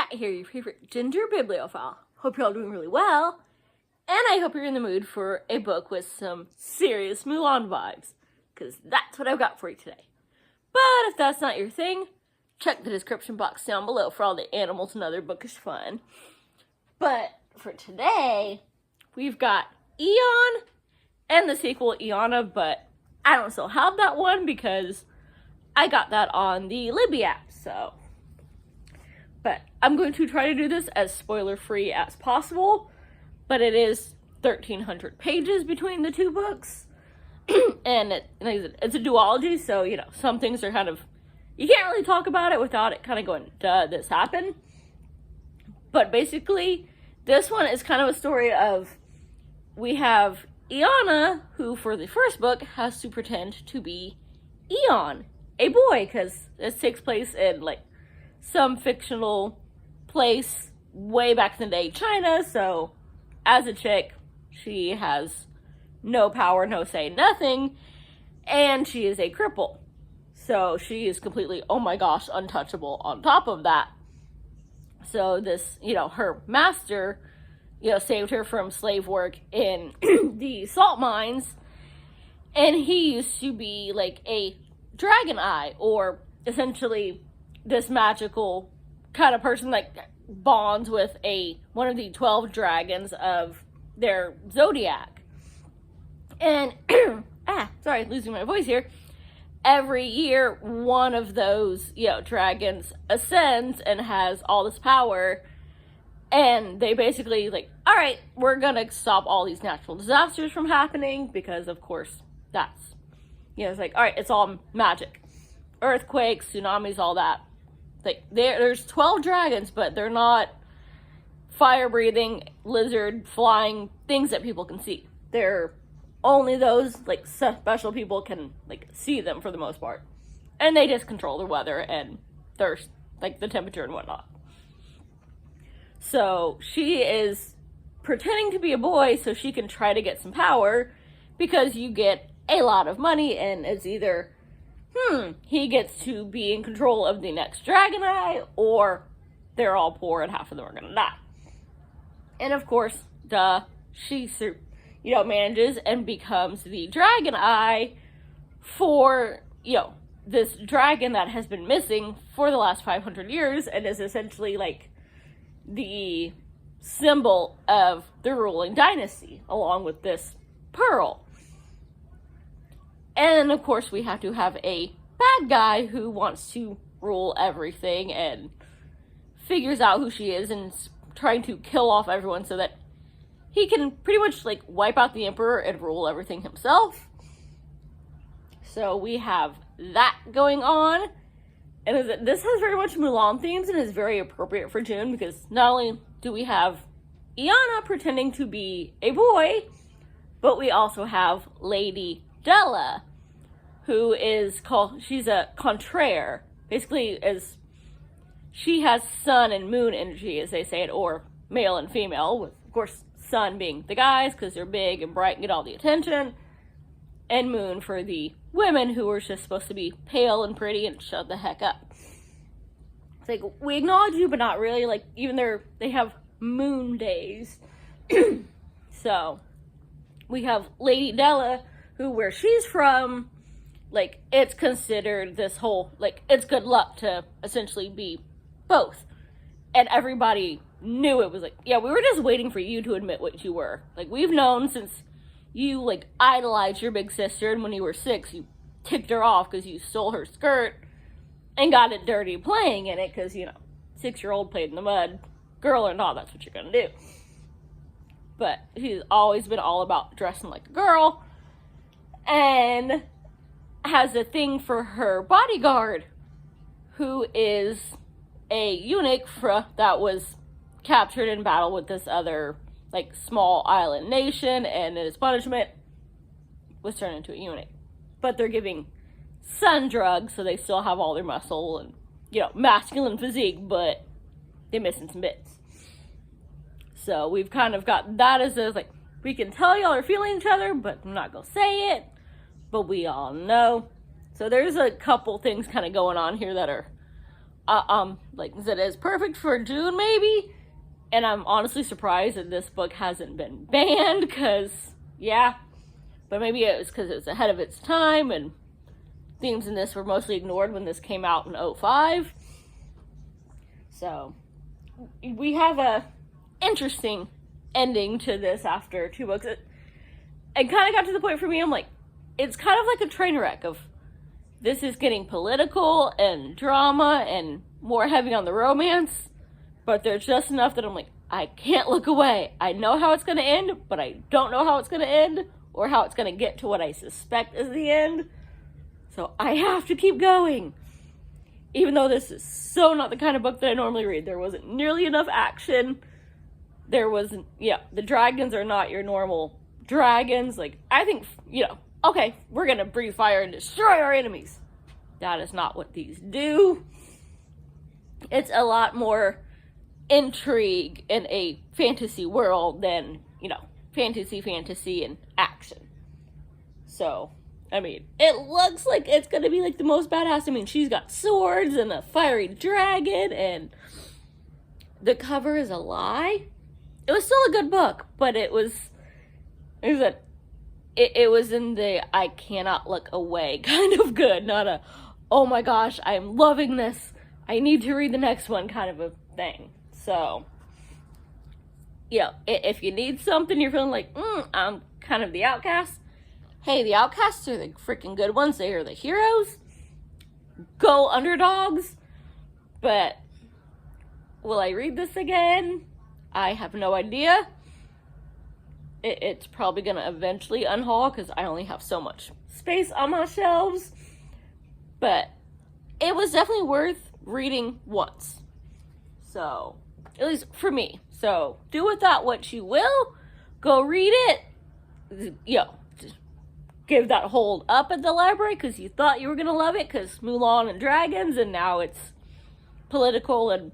Kat here, your favorite ginger bibliophile. Hope you're all doing really well, and I hope you're in the mood for a book with some serious Mulan vibes, because that's what I've got for you today. But if that's not your thing, check the description box down below for all the animals and other bookish fun. But for today, we've got Eon and the sequel Eona, but I don't still have that one because I got that on the Libby app, so. But I'm going to try to do this as spoiler-free as possible, but it is 1,300 pages between the two books, and it's a duology, so, you know, some things are kind of, you can't really talk about it without it kind of going, duh, this happened. But basically, this one is kind of a story of, we have Eona, who for the first book has to pretend to be Eon, a boy, because this takes place in, like, some fictional place way back in the day, China, so as a chick, she has no power, no say, nothing, and she is a cripple. So she is completely, oh my gosh, untouchable on top of that. So this, you know, her master, you know, saved her from slave work in the salt mines, and he used to be like a dragon eye, or essentially this magical kind of person that bonds with one of the 12 dragons of their zodiac. And, sorry, losing my voice here. Every year, one of those, you know, dragons ascends and has all this power. And they basically, like, all right, we're gonna stop all these natural disasters from happening because, of course, that's, you know, it's like, all right, it's all magic. Earthquakes, tsunamis, all that. Like, there's 12 dragons, but they're not fire-breathing, lizard-flying things that people can see. They're only those, like, special people can, like, see them for the most part. And they just control the weather and thirst, like, the temperature and whatnot. So, she is pretending to be a boy so she can try to get some power, because you get a lot of money, and it's either he gets to be in control of the next dragon eye, or they're all poor and half of them are gonna die. And of course, she, you know, manages and becomes the dragon eye for, you know, this dragon that has been missing for the last 500 years and is essentially like the symbol of the ruling dynasty, along with this pearl. And, of course, we have to have a bad guy who wants to rule everything and figures out who she is and is trying to kill off everyone so that he can pretty much, like, wipe out the emperor and rule everything himself. So we have that going on. And this has very much Mulan themes and is very appropriate for June, because not only do we have Eona pretending to be a boy, but we also have Lady Della, who is she's a contraire. Basically, she has sun and moon energy, as they say it, or male and female, with, of course, sun being the guys, because they're big and bright and get all the attention, and moon for the women, who are just supposed to be pale and pretty and shut the heck up. It's like, we acknowledge you, but not really. Like, even they have moon days. So, we have Lady Della, who, where she's from, like, it's considered this whole, like, it's good luck to essentially be both. And everybody knew it was like, yeah, we were just waiting for you to admit what you were. Like, we've known since you, like, idolized your big sister, and when you were 6, you ticked her off because you stole her skirt and got it dirty playing in it, because, you know, 6-year-old played in the mud, girl or not, that's what you're gonna do. But she's always been all about dressing like a girl, and has a thing for her bodyguard, who is a eunuch that was captured in battle with this other, like, small island nation, and as punishment was turned into a eunuch. But they're giving sun drugs, so they still have all their muscle and, you know, masculine physique, but they're missing some bits. So we've kind of got that as like, we can tell y'all are feeling each other, but I'm not gonna say it, but we all know. So there's a couple things kind of going on here that are like I said, it's perfect for June maybe. And I'm honestly surprised that this book hasn't been banned, because, yeah. But maybe it was because it was ahead of its time, and themes in this were mostly ignored when this came out in 2005. So, we have a interesting ending to this after 2 books. It kind of got to the point for me, I'm like, it's kind of like a train wreck of, this is getting political and drama and more heavy on the romance, but there's just enough that I'm like, I can't look away. I know how it's going to end, but I don't know how it's going to end, or how it's going to get to what I suspect is the end. So I have to keep going. Even though this is so not the kind of book that I normally read. There wasn't nearly enough action. There wasn't, the dragons are not your normal dragons. Like, I think, okay, we're going to breathe fire and destroy our enemies. That is not what these do. It's a lot more intrigue in a fantasy world than, fantasy and action. So, I mean, it looks like it's going to be like the most badass. I mean, she's got swords and a fiery dragon, and the cover is a lie. It was still a good book, but it was in the I cannot look away kind of good, not a, oh my gosh, I'm loving this, I need to read the next one kind of a thing. So, if you need something, you're feeling like, I'm kind of the outcast. Hey, the outcasts are the freaking good ones. They are the heroes. Go underdogs. But will I read this again? I have no idea. It's probably going to eventually unhaul, because I only have so much space on my shelves. But it was definitely worth reading once. So, at least for me. So, do with that what you will. Go read it. Just give that hold up at the library because you thought you were going to love it because Mulan and dragons, and now it's political and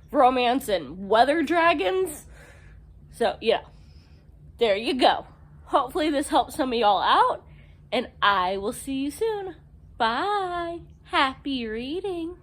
romance and weather dragons. So, there you go. Hopefully this helps some of y'all out, and I will see you soon. Bye. Happy reading.